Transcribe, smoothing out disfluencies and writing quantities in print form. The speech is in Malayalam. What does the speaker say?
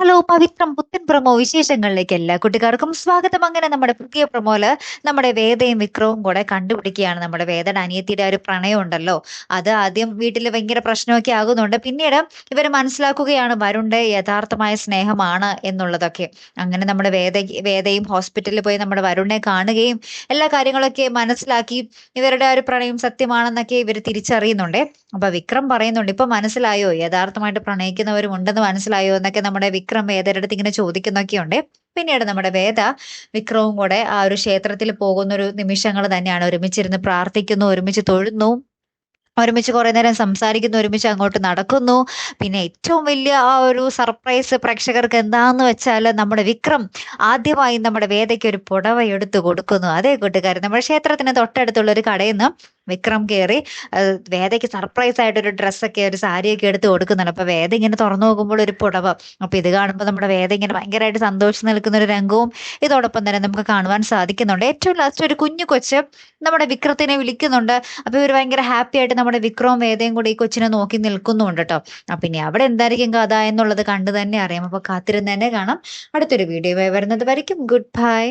ഹലോ പവിത്രം പുത്തൻ പ്രൊമോ വിശേഷങ്ങളിലേക്ക് എല്ലാ കുട്ടികാർക്കും സ്വാഗതം. അങ്ങനെ നമ്മുടെ പുതിയ പ്രൊമോയില് നമ്മുടെ വേദയും വിക്രവും കൂടെ കണ്ടുപിടിക്കുകയാണ്. നമ്മുടെ വേദയുടെ അനിയത്തിയുടെ ഒരു പ്രണയം ഉണ്ടല്ലോ, അത് ആദ്യം വീട്ടിൽ ഭയങ്കര പ്രശ്നമൊക്കെ ആകുന്നുണ്ട്. പിന്നീട് ഇവർ മനസ്സിലാക്കുകയാണ് വരുണിന്റെ യഥാർത്ഥമായ സ്നേഹമാണ് എന്നുള്ളതൊക്കെ. അങ്ങനെ നമ്മുടെ വേദയും ഹോസ്പിറ്റലിൽ പോയി നമ്മുടെ വരുണിനെ കാണുകയും എല്ലാ കാര്യങ്ങളൊക്കെ മനസ്സിലാക്കി ഇവരുടെ ആ ഒരു പ്രണയം സത്യമാണെന്നൊക്കെ ഇവർ തിരിച്ചറിയുന്നുണ്ട്. അപ്പൊ വിക്രം പറയുന്നുണ്ട്, ഇപ്പൊ മനസ്സിലായോ യഥാർത്ഥമായിട്ട് പ്രണയിക്കുന്നവരും ഉണ്ടെന്ന് മനസ്സിലായോ എന്നൊക്കെ നമ്മുടെ വിക്രം വേദയുടെ അടുത്ത് ഇങ്ങനെ ചോദിക്കുന്നൊക്കെയുണ്ട്. പിന്നീട് നമ്മുടെ വേദ വിക്രവും കൂടെ ആ ഒരു ക്ഷേത്രത്തിൽ പോകുന്ന ഒരു നിമിഷങ്ങൾ തന്നെയാണ്. ഒരുമിച്ചിരുന്ന് പ്രാർത്ഥിക്കുന്നു, ഒരുമിച്ച് തൊഴുന്നു, ഒരുമിച്ച് കുറെ നേരം സംസാരിക്കുന്നു, ഒരുമിച്ച് അങ്ങോട്ട് നടക്കുന്നു. പിന്നെ ഏറ്റവും വലിയ ആ ഒരു സർപ്രൈസ് പ്രേക്ഷകർക്ക് എന്താന്ന് വെച്ചാൽ നമ്മുടെ വിക്രം ആദ്യമായി നമ്മുടെ വേദയ്ക്ക് ഒരു പുടവ എടുത്തു കൊടുക്കുന്നു. അതേ കൂട്ടുകാർ, നമ്മുടെ ക്ഷേത്രത്തിന് തൊട്ടടുത്തുള്ള ഒരു കടയിൽ നിന്ന് വിക്രം കയറി വേദയ്ക്ക് സർപ്രൈസ് ആയിട്ട് ഒരു ഡ്രസ്സൊക്കെ ഒരു സാരിയൊക്കെ എടുത്ത് കൊടുക്കുന്നുണ്ട്. അപ്പൊ വേദ ഇങ്ങനെ തുറന്നു നോക്കുമ്പോൾ ഒരു പുടവ. അപ്പൊ ഇത് കാണുമ്പോൾ നമ്മുടെ വേദ ഇങ്ങനെ ഭയങ്കരമായിട്ട് സന്തോഷിച്ച് നിൽക്കുന്ന ഒരു രംഗവും ഇതോടൊപ്പം തന്നെ നമുക്ക് കാണുവാൻ സാധിക്കുന്നുണ്ട്. ഏറ്റവും ലാസ്റ്റ് ഒരു കുഞ്ഞു കൊച്ച് നമ്മുടെ വിക്രത്തിനെ വിളിക്കുന്നുണ്ട്. അപ്പൊ ഇവർ ഭയങ്കര ഹാപ്പി ആയിട്ട് നമ്മുടെ വിക്രവും വേദയും കൂടി ഈ കൊച്ചിനെ നോക്കി നിൽക്കുന്നുണ്ട് കേട്ടോ. അപ്പൊ ഇനി അവിടെ എന്തായിരിക്കും കഥ എന്നുള്ളത് കണ്ടു തന്നെ അറിയാം. അപ്പൊ കാത്തിരുന്ന് തന്നെ കാണാം. അടുത്തൊരു വീഡിയോ വരുന്നത് വരയ്ക്കും ഗുഡ് ബൈ.